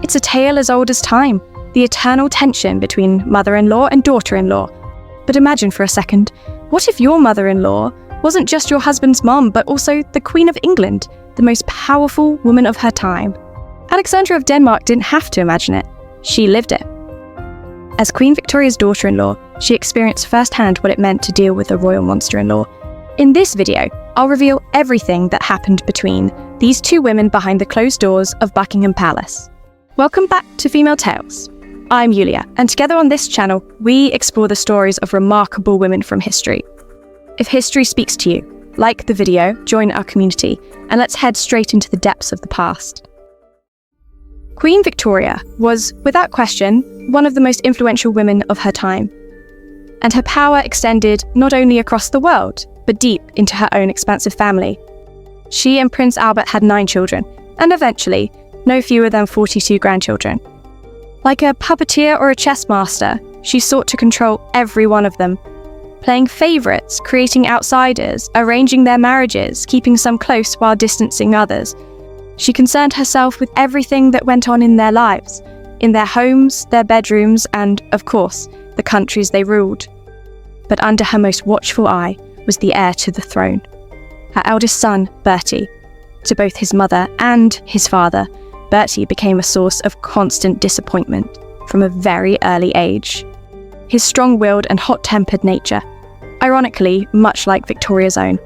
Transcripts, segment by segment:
It's a tale as old as time, the eternal tension between mother-in-law and daughter-in-law. But imagine for a second, what if your mother-in-law wasn't just your husband's mom, but also the Queen of England, the most powerful woman of her time? Alexandra of Denmark didn't have to imagine it. She lived it. As Queen Victoria's daughter-in-law, she experienced firsthand what it meant to deal with a royal monster-in-law. In this video, I'll reveal everything that happened between these two women behind the closed doors of Buckingham Palace. Welcome back to Female Tales. I'm Yulia, and together on this channel, we explore the stories of remarkable women from history. If history speaks to you, like the video, join our community, and let's head straight into the depths of the past. Queen Victoria was, without question, one of the most influential women of her time. And her power extended not only across the world, but deep into her own expansive family. She and Prince Albert had 9 children, and eventually, no fewer than 42 grandchildren. Like a puppeteer or a chess master, she sought to control every one of them, playing favourites, creating outsiders, arranging their marriages, keeping some close while distancing others. She concerned herself with everything that went on in their lives, in their homes, their bedrooms, and, of course, the countries they ruled. But under her most watchful eye was the heir to the throne, her eldest son, Bertie. To both his mother and his father, Bertie became a source of constant disappointment from a very early age. His strong-willed and hot-tempered nature, ironically much like Victoria's own,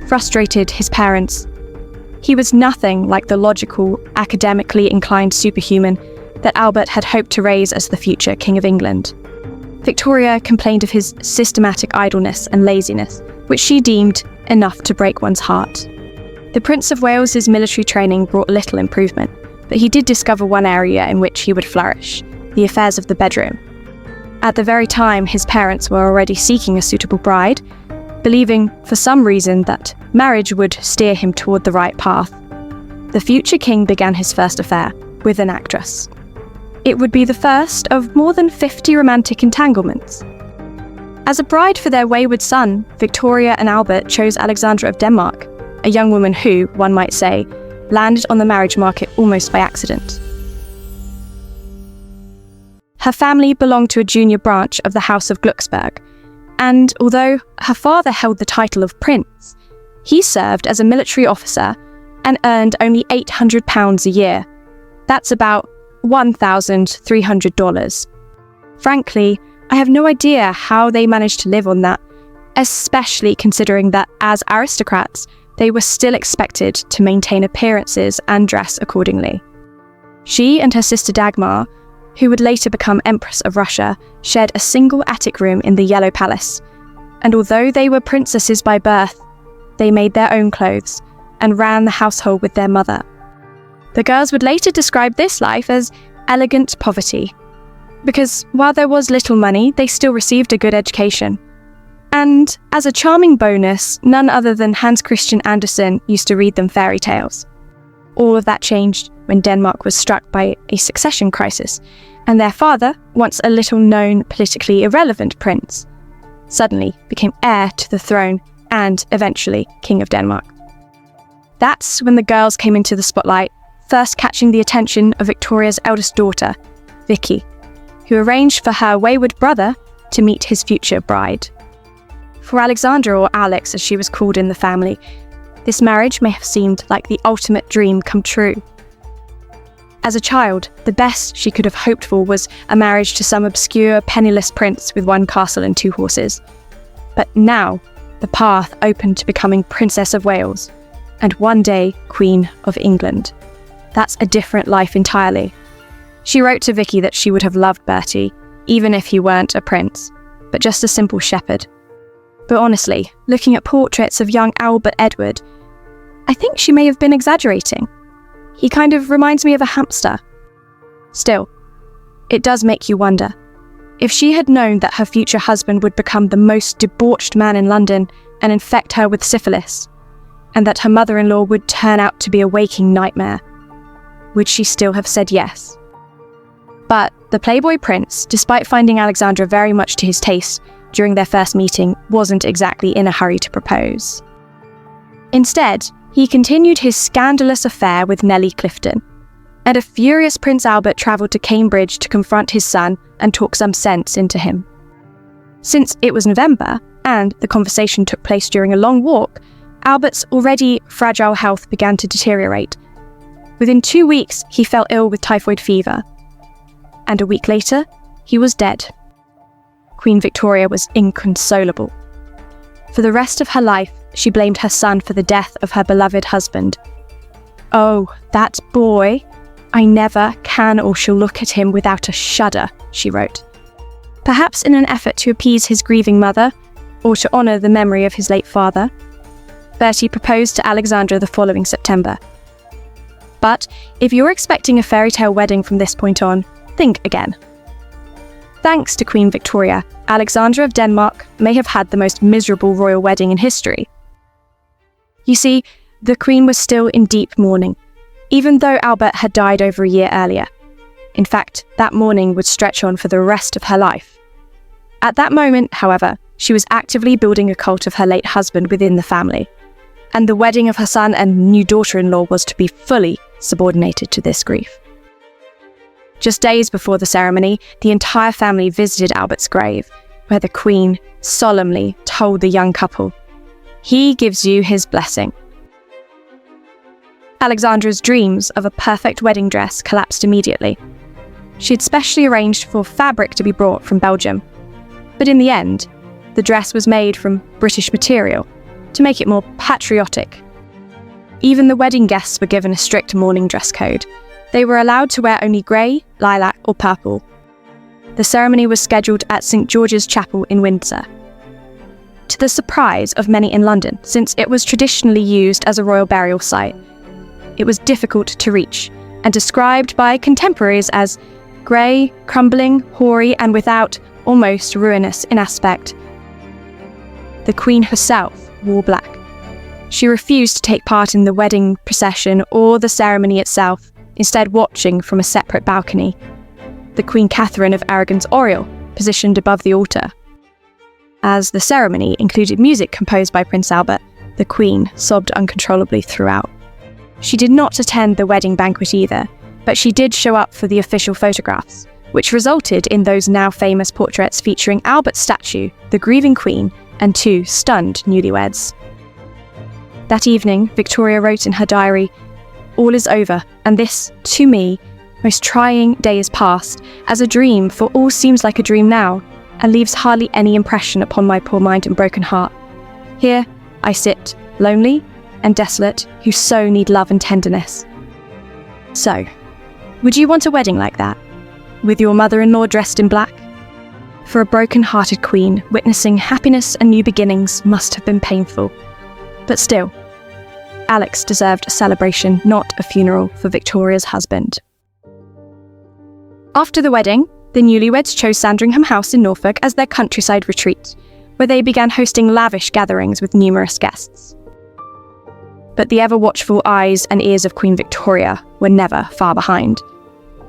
frustrated his parents. He was nothing like the logical, academically inclined superhuman that Albert had hoped to raise as the future King of England. Victoria complained of his systematic idleness and laziness, which she deemed enough to break one's heart. The Prince of Wales's military training brought little improvement, but he did discover one area in which he would flourish: the affairs of the bedroom. At the very time his parents were already seeking a suitable bride, believing for some reason that marriage would steer him toward the right path, the future king began his first affair with an actress. It would be the first of more than 50 romantic entanglements. As a bride for their wayward son, Victoria and Albert chose Alexandra of Denmark, a young woman who, one might say, landed on the marriage market almost by accident. Her family belonged to a junior branch of the House of Glucksburg, and although her father held the title of prince, he served as a military officer and earned only £800 a year. That's about $1,300. Frankly, I have no idea how they managed to live on that, especially considering that as aristocrats, they were still expected to maintain appearances and dress accordingly. She and her sister Dagmar, who would later become Empress of Russia, shared a single attic room in the Yellow Palace, and although they were princesses by birth, they made their own clothes and ran the household with their mother. The girls would later describe this life as elegant poverty, because while there was little money, they still received a good education. And as a charming bonus, none other than Hans Christian Andersen used to read them fairy tales. All of that changed when Denmark was struck by a succession crisis, and their father, once a little-known, politically irrelevant prince, suddenly became heir to the throne and, eventually, King of Denmark. That's when the girls came into the spotlight, first catching the attention of Victoria's eldest daughter, Vicky, who arranged for her wayward brother to meet his future bride. For Alexandra, or Alex as she was called in the family, this marriage may have seemed like the ultimate dream come true. As a child, the best she could have hoped for was a marriage to some obscure, penniless prince with 1 castle and 2 horses. But now, the path opened to becoming Princess of Wales, and one day, Queen of England. That's a different life entirely. She wrote to Vicky that she would have loved Bertie, even if he weren't a prince, but just a simple shepherd. But honestly, looking at portraits of young Albert Edward, I think she may have been exaggerating. He kind of reminds me of a hamster. Still, it does make you wonder. If she had known that her future husband would become the most debauched man in London and infect her with syphilis, and that her mother-in-law would turn out to be a waking nightmare, would she still have said yes? But the Playboy Prince, despite finding Alexandra very much to his taste during their first meeting, wasn't exactly in a hurry to propose. Instead, he continued his scandalous affair with Nellie Clifton. and a furious Prince Albert travelled to Cambridge to confront his son and talk some sense into him. Since it was November, and the conversation took place during a long walk, Albert's already fragile health began to deteriorate. Within 2 weeks, he fell ill with typhoid fever. And a week later, he was dead. Queen Victoria was inconsolable. For the rest of her life, she blamed her son for the death of her beloved husband. "Oh, that boy. I never can or shall look at him without a shudder," she wrote. Perhaps in an effort to appease his grieving mother, or to honour the memory of his late father, Bertie proposed to Alexandra the following September. But if you're expecting a fairy tale wedding from this point on, think again. Thanks to Queen Victoria, Alexandra of Denmark may have had the most miserable royal wedding in history. You see, the Queen was still in deep mourning, even though Albert had died over a year earlier. In fact, that mourning would stretch on for the rest of her life. At that moment, however, she was actively building a cult of her late husband within the family, and the wedding of her son and new daughter-in-law was to be fully subordinated to this grief. Just days before the ceremony, the entire family visited Albert's grave, where the Queen solemnly told the young couple, "He gives you his blessing." Alexandra's dreams of a perfect wedding dress collapsed immediately. She had specially arranged for fabric to be brought from Belgium. But in the end, the dress was made from British material to make it more patriotic. Even the wedding guests were given a strict mourning dress code. They were allowed to wear only grey, lilac or purple. The ceremony was scheduled at St George's Chapel in Windsor. To the surprise of many in London, since it was traditionally used as a royal burial site, it was difficult to reach and described by contemporaries as grey, crumbling, hoary and without, almost ruinous in aspect. The Queen herself wore black. She refused to take part in the wedding procession or the ceremony itself, instead watching from a separate balcony, the Queen Catherine of Aragon's Oriel, positioned above the altar. As the ceremony included music composed by Prince Albert, the Queen sobbed uncontrollably throughout. She did not attend the wedding banquet either, but she did show up for the official photographs, which resulted in those now famous portraits featuring Albert's statue, the grieving Queen, and 2 stunned newlyweds. That evening, Victoria wrote in her diary, "All is over, and this, to me, most trying day is past, as a dream, for all seems like a dream now, and leaves hardly any impression upon my poor mind and broken heart. Here I sit, lonely and desolate, who so need love and tenderness." So, would you want a wedding like that? With your mother-in-law dressed in black? For a broken-hearted queen, witnessing happiness and new beginnings must have been painful. But still, Alex deserved a celebration, not a funeral for Victoria's husband. After the wedding, the newlyweds chose Sandringham House in Norfolk as their countryside retreat, where they began hosting lavish gatherings with numerous guests. But the ever-watchful eyes and ears of Queen Victoria were never far behind,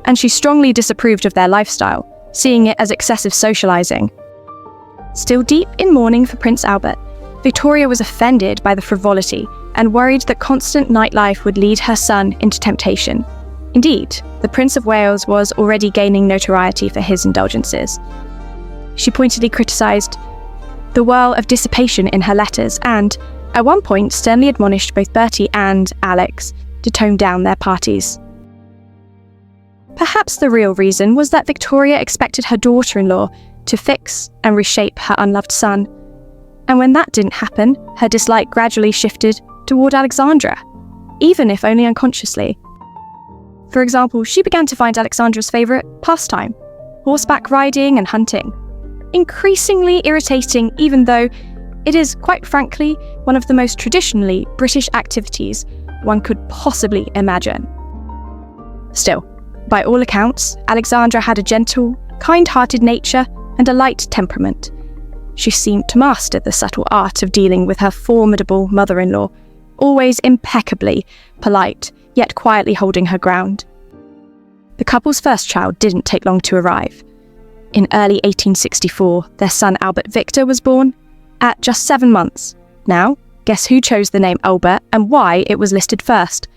and she strongly disapproved of their lifestyle, seeing it as excessive socialising. Still deep in mourning for Prince Albert, Victoria was offended by the frivolity and worried that constant nightlife would lead her son into temptation. Indeed, the Prince of Wales was already gaining notoriety for his indulgences. She pointedly criticised the whirl of dissipation in her letters and, at one point, sternly admonished both Bertie and Alex to tone down their parties. Perhaps the real reason was that Victoria expected her daughter-in-law to fix and reshape her unloved son. And when that didn't happen, her dislike gradually shifted toward Alexandra, even if only unconsciously. For example, she began to find Alexandra's favourite pastime, horseback riding and hunting, increasingly irritating, even though it is, quite frankly, one of the most traditionally British activities one could possibly imagine. Still, by all accounts, Alexandra had a gentle, kind-hearted nature and a light temperament. She seemed to master the subtle art of dealing with her formidable mother-in-law, always impeccably polite, yet quietly holding her ground. The couple's first child didn't take long to arrive. In early 1864, their son Albert Victor was born, at just 7 months. Now, guess who chose the name Albert and why it was listed first?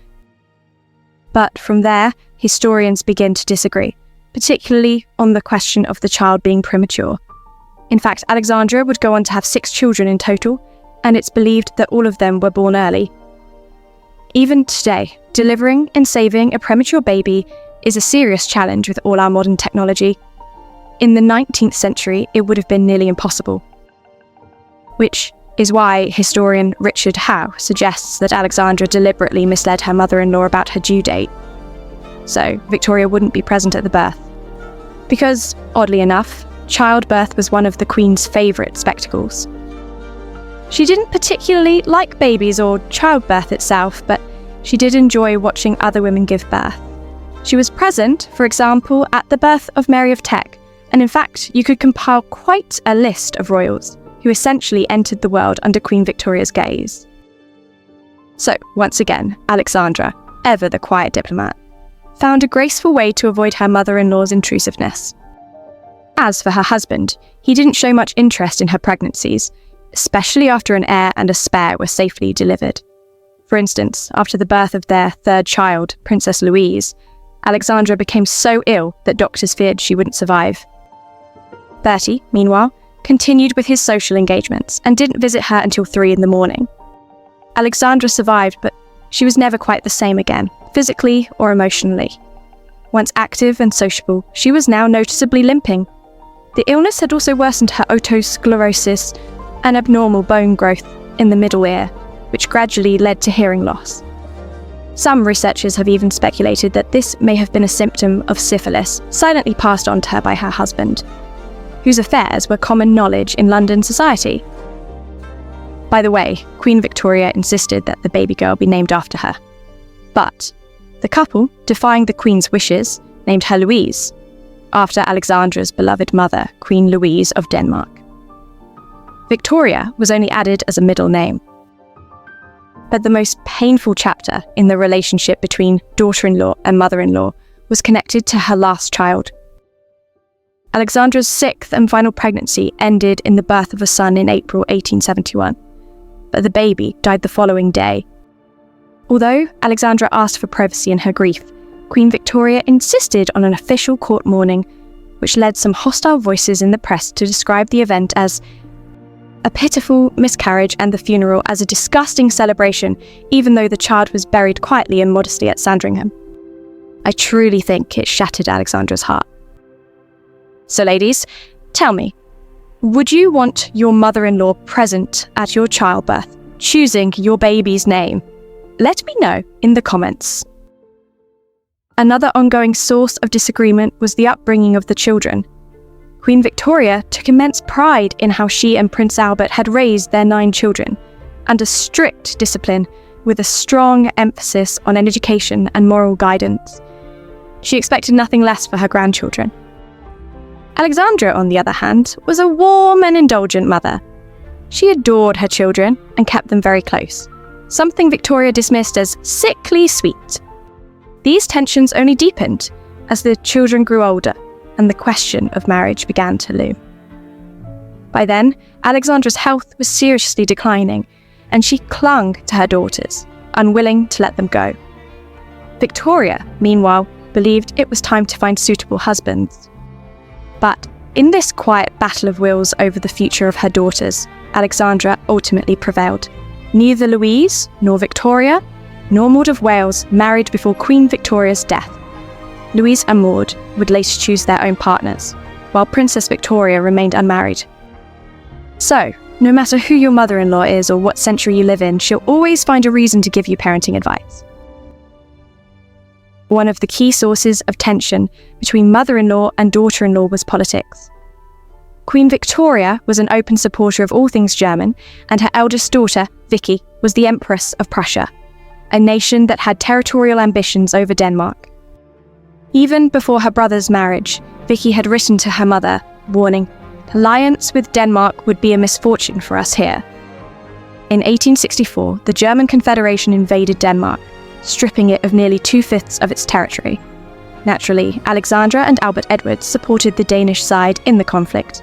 But from there, historians begin to disagree, particularly on the question of the child being premature. In fact, Alexandra would go on to have 6 children in total, and it's believed that all of them were born early. Even today, delivering and saving a premature baby is a serious challenge with all our modern technology. In the 19th century, it would have been nearly impossible. Which is why historian Richard Howe suggests that Alexandra deliberately misled her mother-in-law about her due date, so Victoria wouldn't be present at the birth. Because, oddly enough, childbirth was one of the Queen's favourite spectacles. She didn't particularly like babies or childbirth itself, but she did enjoy watching other women give birth. She was present, for example, at the birth of Mary of Teck, and in fact, you could compile quite a list of royals who essentially entered the world under Queen Victoria's gaze. So, once again, Alexandra, ever the quiet diplomat, found a graceful way to avoid her mother-in-law's intrusiveness. As for her husband, he didn't show much interest in her pregnancies, especially after an heir and a spare were safely delivered. For instance, after the birth of their 3rd child, Princess Louise, Alexandra became so ill that doctors feared she wouldn't survive. Bertie, meanwhile, continued with his social engagements and didn't visit her until 3 in the morning. Alexandra survived, but she was never quite the same again, physically or emotionally. Once active and sociable, she was now noticeably limping. The illness had also worsened her otosclerosis, an abnormal bone growth in the middle ear, which gradually led to hearing loss. Some researchers have even speculated that this may have been a symptom of syphilis, silently passed on to her by her husband, whose affairs were common knowledge in London society. By the way, Queen Victoria insisted that the baby girl be named after her. But the couple, defying the Queen's wishes, named her Louise, after Alexandra's beloved mother, Queen Louise of Denmark. Victoria was only added as a middle name. But the most painful chapter in the relationship between daughter-in-law and mother-in-law was connected to her last child. Alexandra's 6th and final pregnancy ended in the birth of a son in April 1871, but the baby died the following day. Although Alexandra asked for privacy in her grief, Queen Victoria insisted on an official court mourning, which led some hostile voices in the press to describe the event as a pitiful miscarriage and the funeral as a disgusting celebration, even though the child was buried quietly and modestly at Sandringham. I truly think it shattered Alexandra's heart. So ladies, tell me, would you want your mother-in-law present at your childbirth, choosing your baby's name? Let me know in the comments. Another ongoing source of disagreement was the upbringing of the children. Queen Victoria took immense pride in how she and Prince Albert had raised their 9 children, under strict discipline, with a strong emphasis on education and moral guidance. She expected nothing less for her grandchildren. Alexandra, on the other hand, was a warm and indulgent mother. She adored her children and kept them very close, something Victoria dismissed as sickly sweet. These tensions only deepened as the children grew older and the question of marriage began to loom. By then, Alexandra's health was seriously declining, and she clung to her daughters, unwilling to let them go. Victoria, meanwhile, believed it was time to find suitable husbands. But in this quiet battle of wills over the future of her daughters, Alexandra ultimately prevailed. Neither Louise, nor Victoria, nor Maud of Wales married before Queen Victoria's death. Louise and Maud would later choose their own partners, while Princess Victoria remained unmarried. So, no matter who your mother-in-law is or what century you live in, she'll always find a reason to give you parenting advice. One of the key sources of tension between mother-in-law and daughter-in-law was politics. Queen Victoria was an open supporter of all things German, and her eldest daughter, Vicky, was the Empress of Prussia, a nation that had territorial ambitions over Denmark. Even before her brother's marriage, Vicky had written to her mother, warning, "Alliance with Denmark would be a misfortune for us here." In 1864, the German Confederation invaded Denmark, stripping it of nearly 2/5 of its territory. Naturally, Alexandra and Albert Edward supported the Danish side in the conflict.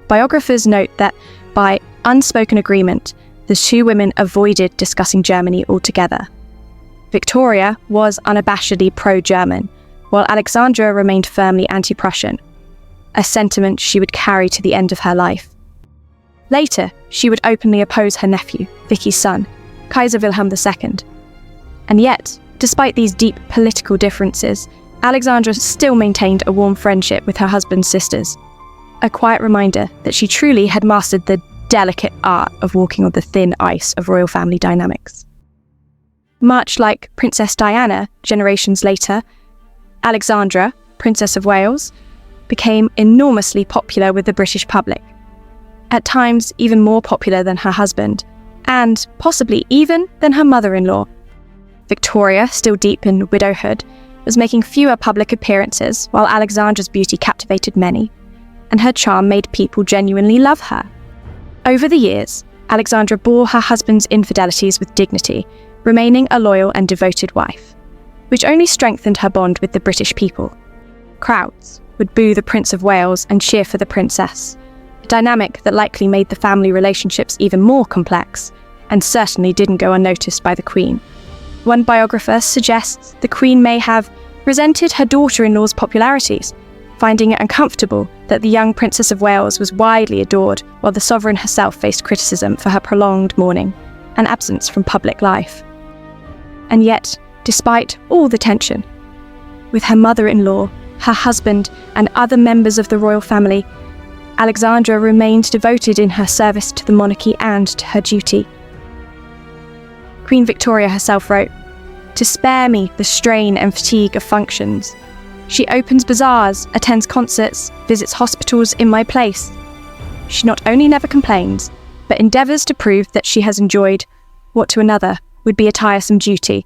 Biographers note that, by unspoken agreement, the 2 women avoided discussing Germany altogether. Victoria was unabashedly pro-German, while Alexandra remained firmly anti-Prussian, a sentiment she would carry to the end of her life. Later, she would openly oppose her nephew, Vicky's son, Kaiser Wilhelm II. And yet, despite these deep political differences, Alexandra still maintained a warm friendship with her husband's sisters, a quiet reminder that she truly had mastered the delicate art of walking on the thin ice of royal family dynamics. Much like Princess Diana generations later, Alexandra, Princess of Wales, became enormously popular with the British public, at times even more popular than her husband, and possibly even than her mother-in-law. Victoria, still deep in widowhood, was making fewer public appearances, while Alexandra's beauty captivated many, and her charm made people genuinely love her. Over the years, Alexandra bore her husband's infidelities with dignity, remaining a loyal and devoted wife, which only strengthened her bond with the British people. Crowds would boo the Prince of Wales and cheer for the princess, a dynamic that likely made the family relationships even more complex, and certainly didn't go unnoticed by the Queen. One biographer suggests the Queen may have resented her daughter-in-law's popularities, finding it uncomfortable that the young Princess of Wales was widely adored while the sovereign herself faced criticism for her prolonged mourning and absence from public life. And yet, despite all the tension, with her mother-in-law, her husband, and other members of the royal family, Alexandra remained devoted in her service to the monarchy and to her duty. Queen Victoria herself wrote, "To spare me the strain and fatigue of functions, she opens bazaars, attends concerts, visits hospitals in my place. She not only never complains, but endeavours to prove that she has enjoyed what to another would be a tiresome duty."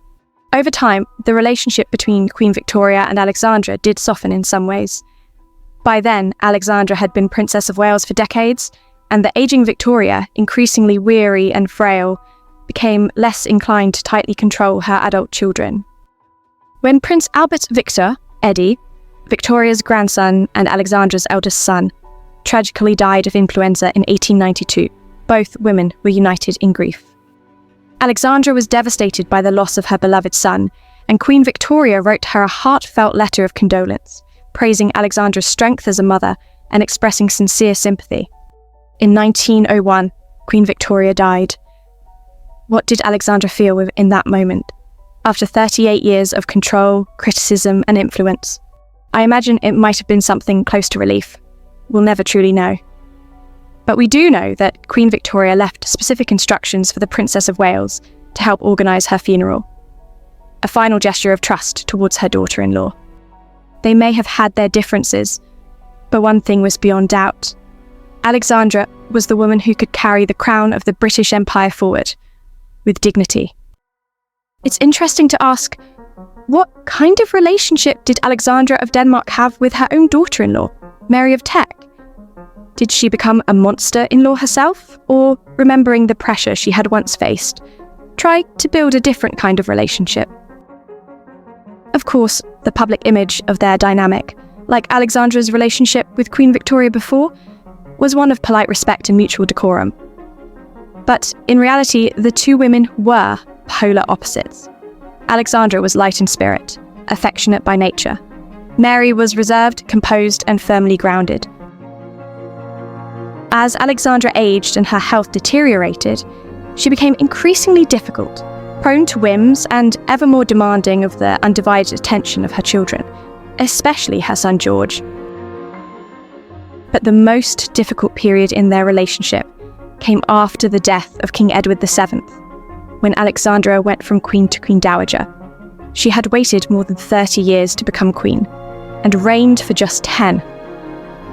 Over time, the relationship between Queen Victoria and Alexandra did soften in some ways. By then, Alexandra had been Princess of Wales for decades, and the ageing Victoria, increasingly weary and frail, became less inclined to tightly control her adult children. When Prince Albert Victor, Eddie, Victoria's grandson and Alexandra's eldest son, tragically died of influenza in 1892, both women were united in grief. Alexandra was devastated by the loss of her beloved son, and Queen Victoria wrote her a heartfelt letter of condolence, praising Alexandra's strength as a mother and expressing sincere sympathy. In 1901, Queen Victoria died. What did Alexandra feel in that moment? After 38 years of control, criticism, and influence, I imagine it might have been something close to relief. We'll never truly know. But we do know that Queen Victoria left specific instructions for the Princess of Wales to help organise her funeral, a final gesture of trust towards her daughter-in-law. They may have had their differences, but one thing was beyond doubt. Alexandra was the woman who could carry the crown of the British Empire forward with dignity. It's interesting to ask, what kind of relationship did Alexandra of Denmark have with her own daughter-in-law, Mary of Teck? Did she become a monster-in-law herself, or, remembering the pressure she had once faced, try to build a different kind of relationship? Of course, the public image of their dynamic, like Alexandra's relationship with Queen Victoria before, was one of polite respect and mutual decorum. But in reality, the two women were polar opposites. Alexandra was light in spirit, affectionate by nature. Mary was reserved, composed, and firmly grounded. As Alexandra aged and her health deteriorated, she became increasingly difficult, prone to whims and ever more demanding of the undivided attention of her children, especially her son George. But the most difficult period in their relationship came after the death of King Edward VII, when Alexandra went from queen to queen dowager. She had waited more than 30 years to become queen, and reigned for just 10.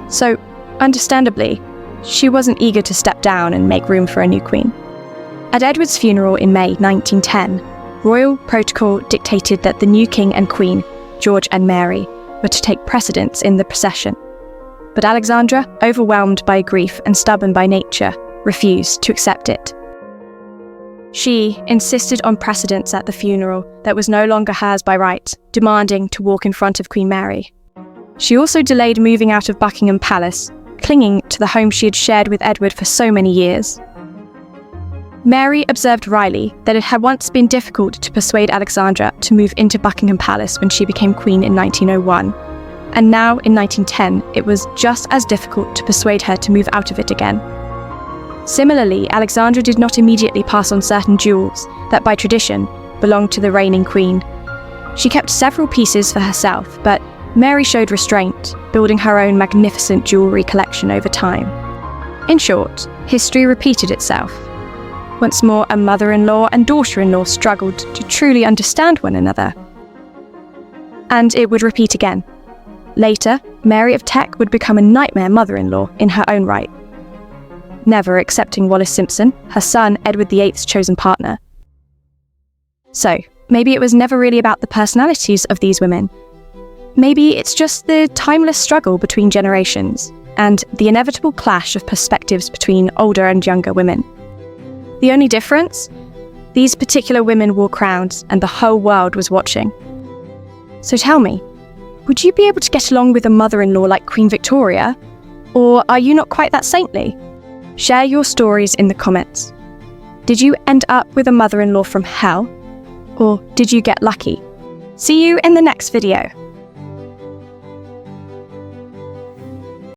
So, understandably, she wasn't eager to step down and make room for a new queen. At Edward's funeral in May 1910, royal protocol dictated that the new king and queen, George and Mary, were to take precedence in the procession. But Alexandra, overwhelmed by grief and stubborn by nature, refused to accept it. She insisted on precedence at the funeral that was no longer hers by right, demanding to walk in front of Queen Mary. She also delayed moving out of Buckingham Palace, clinging to the home she had shared with Edward for so many years. Mary observed wryly that it had once been difficult to persuade Alexandra to move into Buckingham Palace when she became queen in 1901, and now in 1910 it was just as difficult to persuade her to move out of it again. Similarly, Alexandra did not immediately pass on certain jewels that by tradition belonged to the reigning queen. She kept several pieces for herself, but Mary showed restraint, building her own magnificent jewellery collection over time. In short, history repeated itself. Once more, a mother-in-law and daughter-in-law struggled to truly understand one another. And it would repeat again. Later, Mary of Teck would become a nightmare mother-in-law in her own right, never accepting Wallis Simpson, her son Edward VIII's chosen partner. So, maybe it was never really about the personalities of these women. Maybe it's just the timeless struggle between generations, and the inevitable clash of perspectives between older and younger women. The only difference? These particular women wore crowns, and the whole world was watching. So tell me, would you be able to get along with a mother-in-law like Queen Victoria? Or are you not quite that saintly? Share your stories in the comments. Did you end up with a mother-in-law from hell? Or did you get lucky? See you in the next video.